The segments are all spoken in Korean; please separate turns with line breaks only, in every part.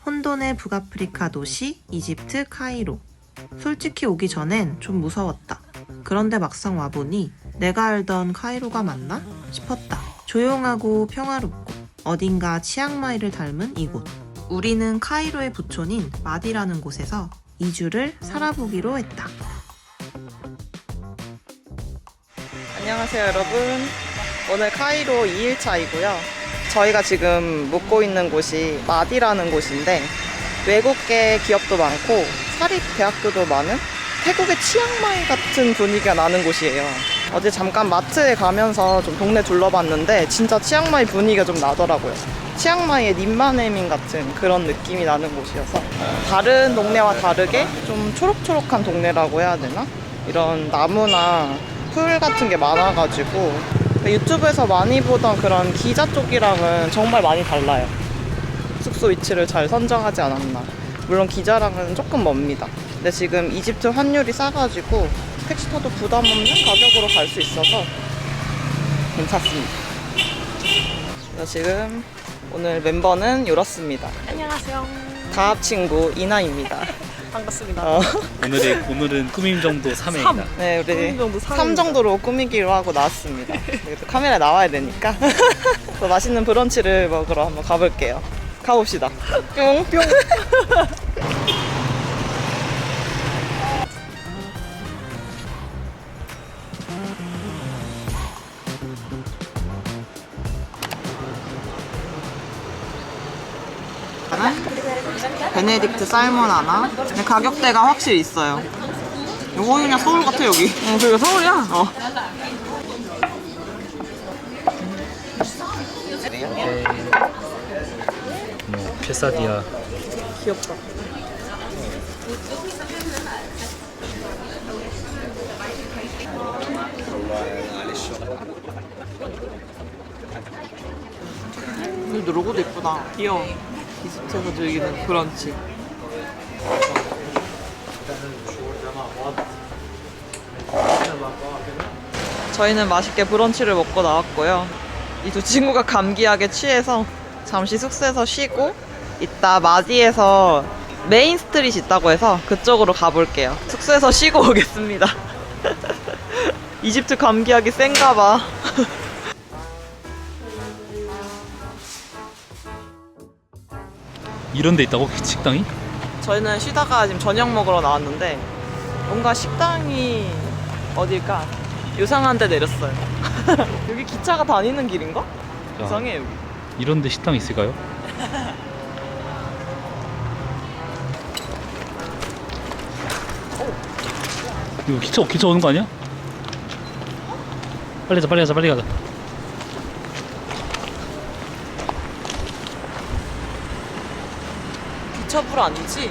혼돈의 북아프리카 도시 이집트 카이로. 솔직히 오기 전엔 좀 무서웠다. 그런데 막상 와보니 내가 알던 카이로가 맞나 싶었다. 조용하고 평화롭고 어딘가 치앙마이를 닮은 이곳. 우리는 카이로의 부촌인 마디라는 곳에서 2주를 살아보기로 했다. 안녕하세요 여러분. 오늘 카이로 2일차이고요. 저희가 지금 묵고 있는 곳이 마디라는 곳인데 외국계 기업도 많고 사립대학교도 많은 태국의 치앙마이 같은 분위기가 나는 곳이에요. 어제 잠깐 마트에 가면서 좀 동네 둘러봤는데 진짜 치앙마이 분위기가 좀 나더라고요. 치앙마이의 님마네민 같은 그런 느낌이 나는 곳이어서 다른 동네와 다르게 좀 초록초록한 동네라고 해야 되나? 이런 나무나 풀 같은 게 많아가지고 유튜브에서 많이 보던 그런 기자 쪽이랑은 정말 많이 달라요. 숙소 위치를 잘 선정하지 않았나. 물론 기자랑은 조금 멉니다. 근데 지금 이집트 환율이 싸가지고 택시 타도 부담 없는 가격으로 갈 수 있어서 괜찮습니다. 그래서 지금 오늘 멤버는 이렇습니다.
안녕하세요.
다합 친구 이나입니다.
반갑습니다.
오늘은 꾸밈 정도 3회입니다.
네, 우리
꾸밈 정도
3 정도로 꾸미기로 하고 나왔습니다. 그래도 카메라에 나와야 되니까. 또 맛있는 브런치를 먹으러 한번 가볼게요. 가봅시다. 뿅뿅. 베네딕트 살몬 하나. 근데 가격대가 확실히 있어요. 이거 그냥 서울 같아 여기.
그리고 서울이야?
뭐 케사디아.
귀엽다. 근데 로고도 예쁘다. 귀여워. 이집트에서 즐기는 브런치. 저희는 맛있게 브런치를 먹고 나왔고요. 이 두 친구가 감기약에 취해서 잠시 숙소에서 쉬고 이따 마디에서 메인 스트릿이 있다고 해서 그쪽으로 가볼게요. 숙소에서 쉬고 오겠습니다. 이집트 감기약이 센가 봐.
이런 데 있다고? 식당이?
저희는 쉬다가 지금 저녁 먹으러 나왔는데 뭔가 식당이 어딜까? 요상한 데 내렸어요. 여기 기차가 다니는 길인가? 이상해 여기.
이런 데 식당 있을까요? 이거 기차 오는 거 아니야? 빨리 가자.
기차불 아니지?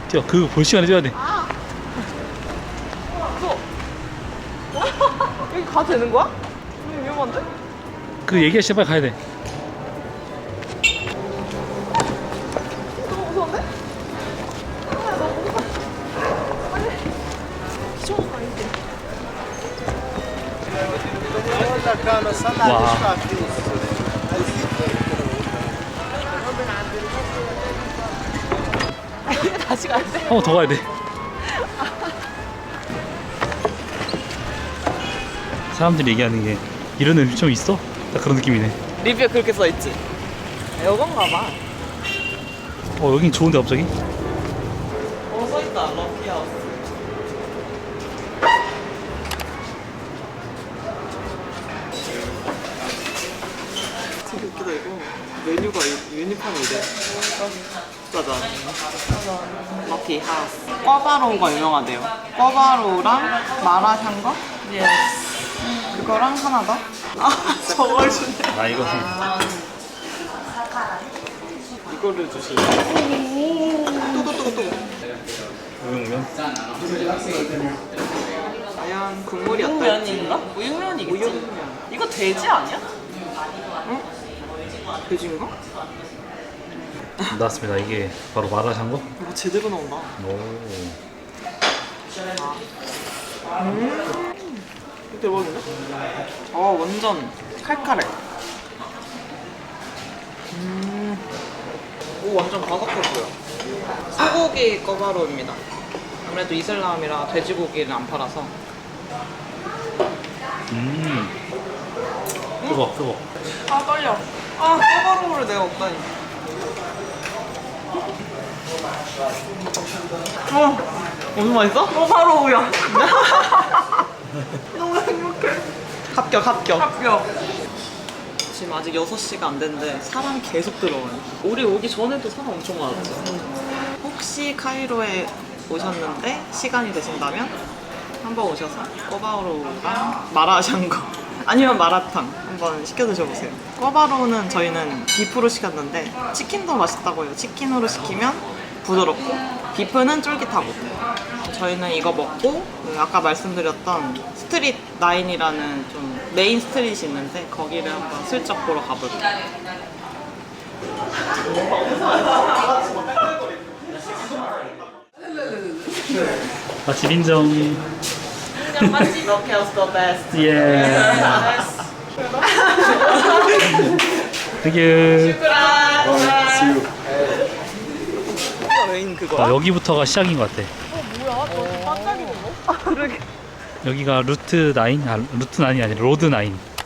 뛰어. 그거 볼 시간에 뛰어야 돼.
여기 가도 되는 거야? 위험한데?
그 얘기할 때 빨리 가야 돼.
너무 무서운데?
와.
다시 가야 돼?
한 번 더 가야 돼. 사람들이 얘기하는 게 이런 음식점 있어? 딱 그런 느낌이네.
리뷰에 그렇게 써있지? 이건가 봐.
여긴 좋은데 갑자기?
써있다. 럭키하우스. 되게 웃기다 이거. 메뉴가 메뉴판이 이래. 짜잔. 럭키하우스. 꿔바로우가 유명하대요. 꿔바로우랑 마라샹궈? 그거랑 하나 더? 저걸 주네.
이거
이거를 주시네. 또.
우육면?
과연 국물이 어떨지.
우육면인가? 우육면이겠지.
우육면.
이거 돼지 아니야?
응? 돼지인가?
나왔습니다. 이게 바로 마라샹궈?
이거 제대로 나온다.
오.
대박인데? 완전 칼칼해. 오, 완전 바삭했고요. 소고기 꿔바로우입니다. 아무래도 이슬람이라 돼지고기를 안 팔아서.
뜨거.
아, 떨려. 아, 꿔바로우를 내가 먹다니. 엄청 맛있어?
꿔바로우야.
너무 행복해. 합격.
합격.
지금 아직 6시가 안 됐는데 사람이 계속 들어와요. 우리 오기 전에도 사람 엄청 많았죠. 혹시 카이로에 오셨는데 시간이 되신다면 한번 오셔서 꿔바로우랑 마라샹궈 아니면 마라탕 한번 시켜 드셔보세요. 꿔바로우는 저희는 비프로 시켰는데 치킨도 맛있다고요. 치킨으로 시키면 부드럽고 비프는 쫄깃하고. 저희는 이거 먹고 아까 말씀드렸던 스트릿 9이라는 좀 메인 스트릿이 있는데 거기를 한번 슬쩍 보러 가볼게요.
맛집 인정.
맛집 lokal's the best.
예. 되게
메인 그거야?
여기부터가 시작인 것 같아.
뭐야? 너 반짝이는 거?
그러게.
여기가 루트 9? 아, 루트 9이 아니라 로드 9.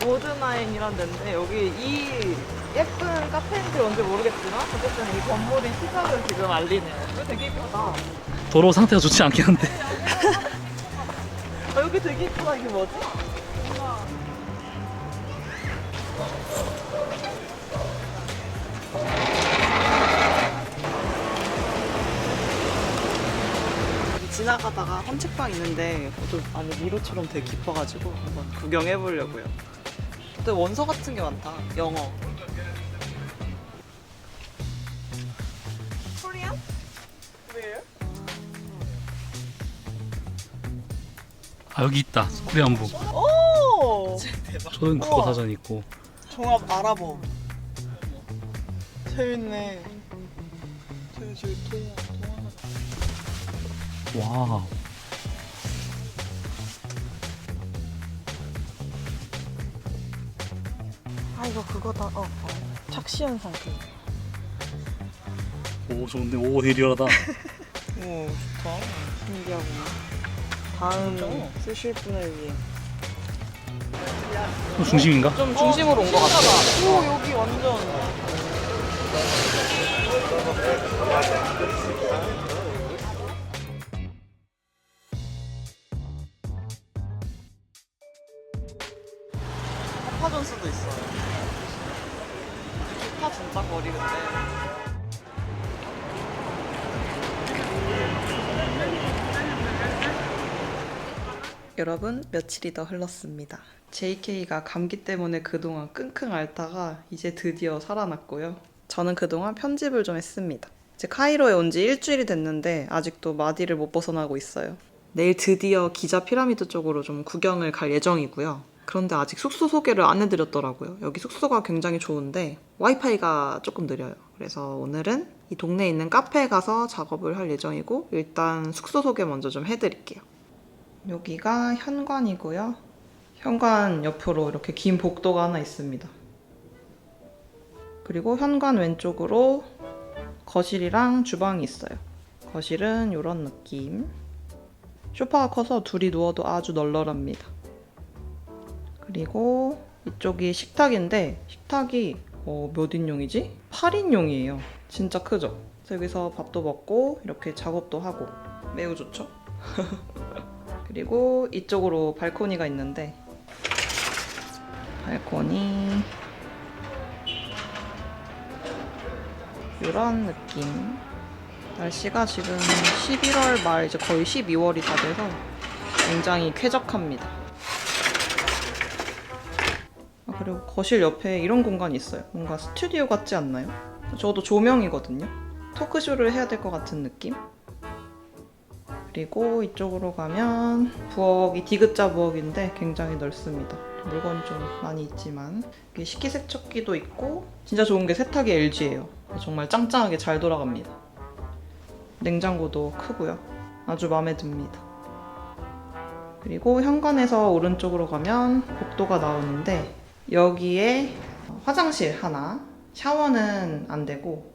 로드나인이란 데인데 여기 이 예쁜 카페인지 뭔지 모르겠지만 어쨌든 이 건물의 시작을 지금 알리네요. 이거 되게 이쁘다.
도로 상태가 좋지 않긴 한데.
여기 되게 이쁘다. 이게 뭐지? 지나가다가 헌책방 있는데 또 안에 미로처럼 되게 깊어가지고 한번 구경해보려고요. 근데 원서 같은 게 많다. 영어. 코리안? Where?
아, 여기 있다. 코리안북.
오!
초등 국어
우와.
사전 있고.
종합 아랍어. 재밌네. 저기 동화.
와.
아 이거 그거다. 착시현 상태.
오, 좋은데. 오, 되게 리얼하다.
오 좋다. 신기하구나. 다음 쓰실 분을 위해.
좀 중심인가?
좀 중심으로 온 것 같아. 오 여기 완전. 파파존스도 있어요. 좋다 진짜 거리 근데. 여러분 며칠이 더 흘렀습니다. JK가 감기 때문에 그동안 끙끙 앓다가 이제 드디어 살아났고요. 저는 그동안 편집을 좀 했습니다. 이제 카이로에 온 지 일주일이 됐는데 아직도 마디를 못 벗어나고 있어요. 내일 드디어 기자 피라미드 쪽으로 좀 구경을 갈 예정이고요. 그런데 아직 숙소 소개를 안 해드렸더라고요. 여기 숙소가 굉장히 좋은데 와이파이가 조금 느려요. 그래서 오늘은 이 동네에 있는 카페에 가서 작업을 할 예정이고 일단 숙소 소개 먼저 좀 해드릴게요. 여기가 현관이고요. 현관 옆으로 이렇게 긴 복도가 하나 있습니다. 그리고 현관 왼쪽으로 거실이랑 주방이 있어요. 거실은 이런 느낌. 소파가 커서 둘이 누워도 아주 널널합니다. 그리고 이쪽이 식탁인데 식탁이 몇 인용이지? 8인용이에요. 진짜 크죠? 그래서 여기서 밥도 먹고 이렇게 작업도 하고 매우 좋죠? 그리고 이쪽으로 발코니가 있는데 발코니 이런 느낌. 날씨가 지금 11월 말 이제 거의 12월이 다 돼서 굉장히 쾌적합니다. 그리고 거실 옆에 이런 공간이 있어요. 뭔가 스튜디오 같지 않나요? 저도 조명이거든요. 토크쇼를 해야 될 것 같은 느낌? 그리고 이쪽으로 가면 부엌이 디귿자 부엌인데 굉장히 넓습니다. 물건이 좀 많이 있지만 여기 식기세척기도 있고 진짜 좋은 게 세탁이 LG예요. 정말 짱짱하게 잘 돌아갑니다. 냉장고도 크고요. 아주 마음에 듭니다. 그리고 현관에서 오른쪽으로 가면 복도가 나오는데 여기에 화장실 하나, 샤워는 안 되고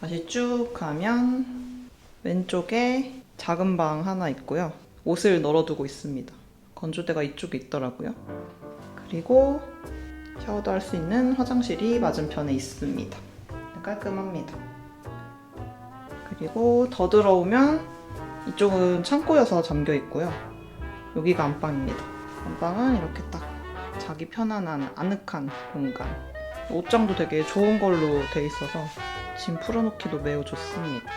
다시 쭉 가면 왼쪽에 작은 방 하나 있고요. 옷을 널어두고 있습니다. 건조대가 이쪽에 있더라고요. 그리고 샤워도 할 수 있는 화장실이 맞은편에 있습니다. 깔끔합니다. 그리고 더 들어오면 이쪽은 창고여서 잠겨 있고요. 여기가 안방입니다. 안방은 이렇게 딱 자기 편안한 아늑한 공간. 옷장도 되게 좋은 걸로 돼 있어서 짐 풀어놓기도 매우 좋습니다.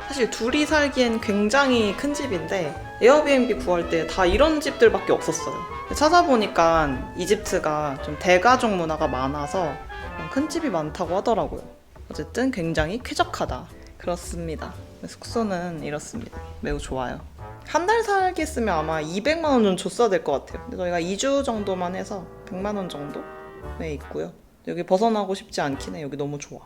사실 둘이 살기엔 굉장히 큰 집인데 에어비앤비 구할 때 다 이런 집들밖에 없었어요. 찾아보니까 이집트가 좀 대가족 문화가 많아서 큰 집이 많다고 하더라고요. 어쨌든 굉장히 쾌적하다. 그렇습니다. 숙소는 이렇습니다. 매우 좋아요. 한 달 살겠으면 아마 200만 원 정도 줬어야 될 것 같아요. 근데 저희가 2주 정도만 해서 100만 원 정도에 있고요. 여기 벗어나고 싶지 않긴 해. 여기 너무 좋아.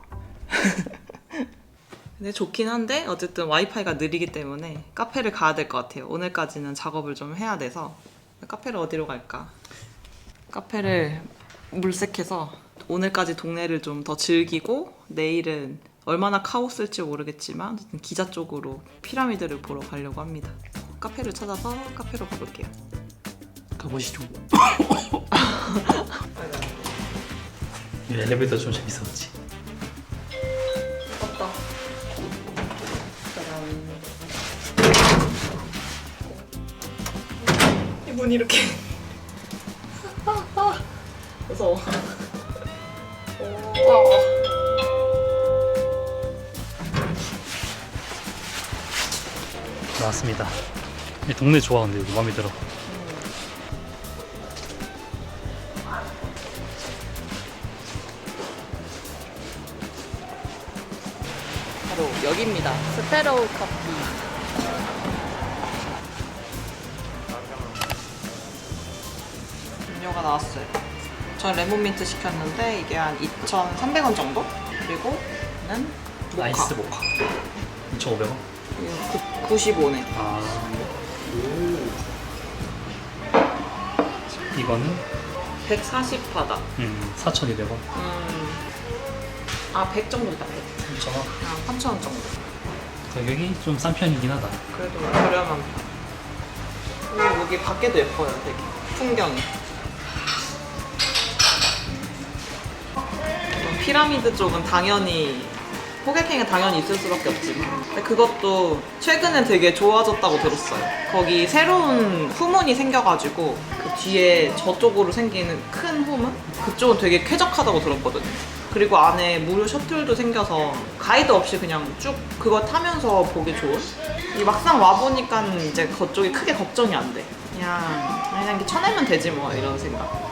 근데 좋긴 한데 어쨌든 와이파이가 느리기 때문에 카페를 가야 될 것 같아요. 오늘까지는 작업을 좀 해야 돼서. 카페를 어디로 갈까? 카페를 물색해서 오늘까지 동네를 좀 더 즐기고 내일은 얼마나 카오스일지 모르겠지만 어쨌든 기자 쪽으로 피라미드를 보러 가려고 합니다. 카페를 찾아서 카페로 가볼게요.
가보시죠. 이 엘리베이터 좀 재밌었지.
맞다. 짜잔. 이 문이 이렇게 무서워.
나왔습니다. 이 동네 좋아. 근데 여기 마음에 들어.
바로 여기입니다. 스페로우 커피. 음료가 나왔어요. 전 레몬민트 시켰는데 이게 한 2,300원 정도? 그리고는 모카.
아이스 모카. 2,500원?
95네.
아. 이거는
140파다.
4,200원.
아, 100 정도다. 100.
3,000원.
아, 3,000원 정도.
가격이 좀 싼 편이긴 하다.
그래도 저렴한 편. 그리고 여기 밖에도 예뻐요, 되게. 풍경이. 피라미드 쪽은 당연히 호객행위 당연히 있을 수밖에 없지만 근데 그것도 최근에 되게 좋아졌다고 들었어요. 거기 새로운 후문이 생겨가지고 그 뒤에 저쪽으로 생기는 큰 후문? 그쪽은 되게 쾌적하다고 들었거든요. 그리고 안에 무료 셔틀도 생겨서 가이드 없이 그냥 쭉 그거 타면서 보기 좋은? 이 막상 와보니까 이제 그쪽이 크게 걱정이 안 돼. 그냥 이렇게 쳐내면 되지 뭐 이런 생각.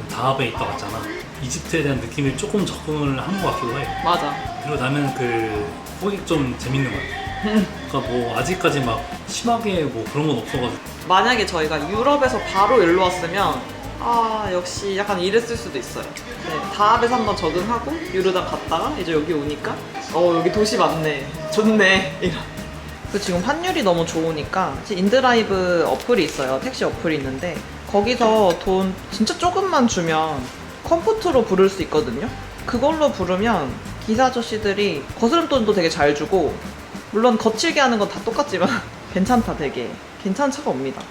다합에 있다 갔잖아. 이집트에 대한 느낌을 조금 적응을 한 것 같기도 해.
맞아.
그리고 나는 그 호객 좀 재밌는 것 같아. 그러니까 뭐 아직까지 막 심하게 뭐 그런 건 없어가지고.
만약에 저희가 유럽에서 바로 일로 왔으면 아 역시 약간 이랬을 수도 있어요. 네, 다합에서 한번 적응하고 유르다 갔다가 이제 여기 오니까 여기 도시 많네 좋네 이런. 그 지금 환율이 너무 좋으니까 인드라이브 어플이 있어요. 택시 어플이 있는데 거기서 돈 진짜 조금만 주면 컴포트로 부를 수 있거든요. 그걸로 부르면 기사 아저씨들이 거스름돈도 되게 잘 주고 물론 거칠게 하는 건 다 똑같지만 괜찮다. 되게 괜찮은 차가 옵니다.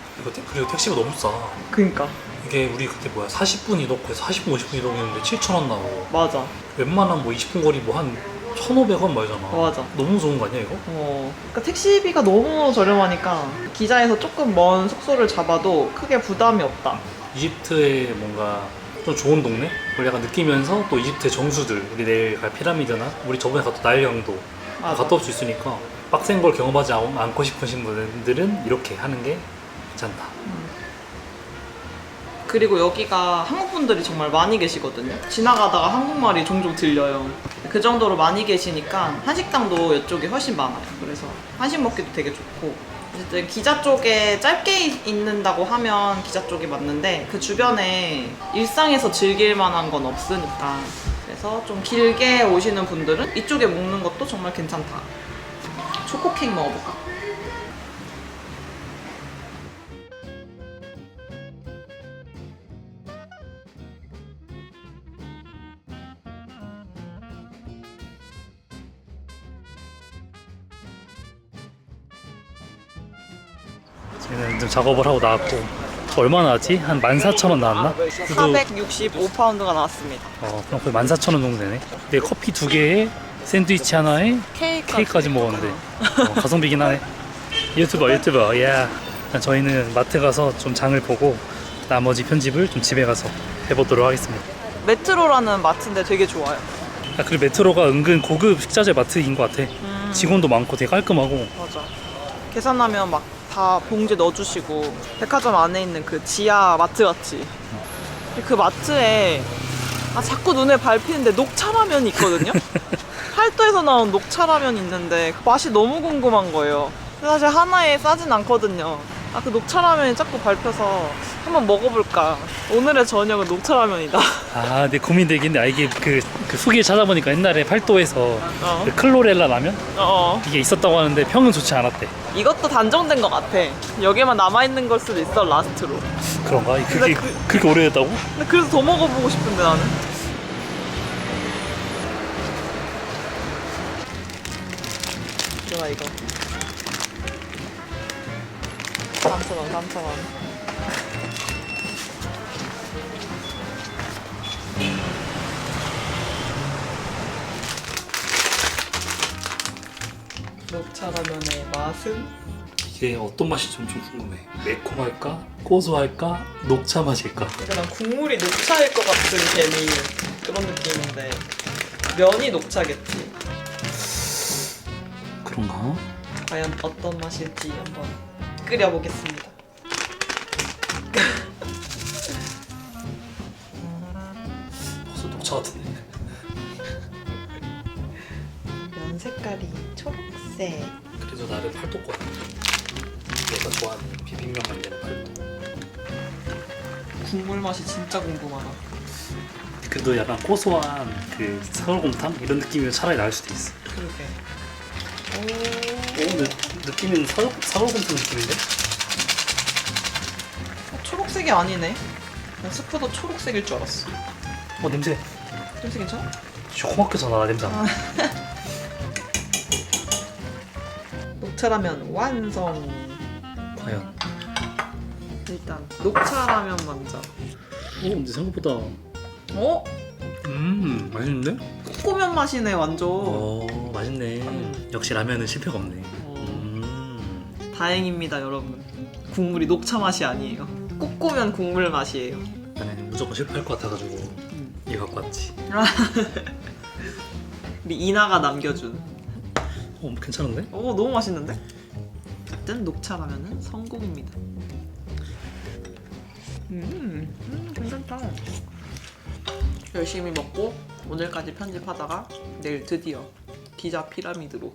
그리고 택시가 너무 싸.
그니까
이게 우리 그때 뭐야 40분 이동해서 40분 50분 이동했는데 7,000원 나고
맞아.
웬만한 뭐 20분 거리 뭐 한 1,500원 말잖아.
맞아.
너무 좋은 거 아니야 이거?
그러니까 택시비가 너무 저렴하니까 기자에서 조금 먼 숙소를 잡아도 크게 부담이 없다.
이집트의 뭔가 좀 좋은 동네? 그걸 약간 느끼면서 또 이집트의 정수들 우리 내일 갈 피라미드나 우리 저번에 갔던 나일강도
맞아.
갔다 올 수 있으니까 빡센 걸 경험하지 않고 싶으신 분들은 이렇게 하는 게 괜찮다.
그리고 여기가 한국분들이 정말 많이 계시거든요. 지나가다가 한국말이 종종 들려요. 그 정도로 많이 계시니까 한식당도 이쪽에 훨씬 많아요. 그래서 한식 먹기도 되게 좋고 어쨌든 기자 쪽에 짧게 있는다고 하면 기자 쪽이 맞는데 그 주변에 일상에서 즐길 만한 건 없으니까 그래서 좀 길게 오시는 분들은 이쪽에 먹는 것도 정말 괜찮다. 초코 케이크 먹어볼까?
얘는 좀 작업을 하고 나왔고 얼마 나왔지? 한 14,000원 나왔나? 그래도
465파운드가 나왔습니다.
그럼 거의 14,000원 정도 되네. 근데 커피 2개에 샌드위치 하나에 케이크까지 먹었는데 가성비긴 하네. 유튜버 예. 일단 저희는 마트 가서 좀 장을 보고 나머지 편집을 좀 집에 가서 해보도록 하겠습니다.
메트로라는 마트인데 되게 좋아요.
그리고 메트로가 은근 고급 식자재 마트인 것 같아. 직원도 많고 되게 깔끔하고.
맞아. 계산하면 막 다 봉지에 넣어주시고 백화점 안에 있는 그 지하 마트 같지. 그 마트에 자꾸 눈에 밟히는데 녹차라면이 있거든요. 팔도에서 나온 녹차라면이 있는데 그 맛이 너무 궁금한 거예요. 근데 사실 하나에 싸진 않거든요. 그 녹차라면이 자꾸 밟혀서 한번 먹어볼까. 오늘의 저녁은 녹차라면이다.
근데 고민되긴 해. 이게 그 후기를 찾아보니까 옛날에 팔도에서 그 클로렐라 라면? 이게 있었다고 하는데 평은 좋지 않았대.
이것도 단정된 것 같아. 여기에만 남아있는 걸 수도 있어, 라스트로.
그런가?
근데
그렇게 오래됐다고?
근데 그래서 더 먹어보고 싶은데 나는. 이거 3,000원 3,000원. 녹차라면의 맛은?
이게 어떤 맛이 좀 궁금해. 매콤할까? 고소할까? 녹차 맛일까?
약간 국물이 녹차일 것 같은 괜히 그런 느낌인데 면이 녹차겠지.
그런가?
과연 어떤 맛일지 한번 끓여보겠습니다.
벌써 녹차 같은데.
면 색깔이 초록색.
그래도 나를 팔도권. 내가 좋아하는 비빔면 만드는 팔도.
국물 맛이 진짜 궁금하다.
그래도 약간 고소한 그 사골곰탕 이런 느낌이 차라리 나을 수도 있어.
그러게.
느낌은 사골곰탕 느낌인데?
초록색이 아니네. 난 스프도 초록색일 줄 알았어.
냄새.
냄새 괜찮아?
정확하게 나 냄새.
녹차라면 완성.
과연.
일단 녹차라면 먼저.
근데 생각보다
어?
맛있는데?
꼬꼬면 맛이네 완전.
맛있네. 역시 라면은 실패가 없네.
다행입니다 여러분. 국물이 녹차 맛이 아니에요. 꼬꼬면 국물 맛이에요.
나는 무조건 실패할 것 같아가지고 이거 갖고 왔지.
우리 이나가 남겨준.
괜찮은데?
너무 맛있는데? 어쨌든 녹차라면은 성공입니다. 괜찮다. 열심히 먹고 오늘까지 편집하다가 내일 드디어 기자 피라미드로.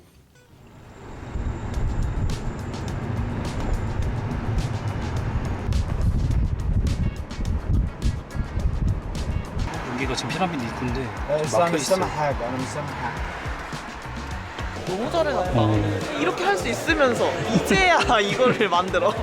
여기가 지금 피라미드 입구인데
أنا
막혀있어.
مسامحك أنا مسامحك
너무 잘해 나. 이렇게 할 수 있으면서 이제야 이거를 만들어.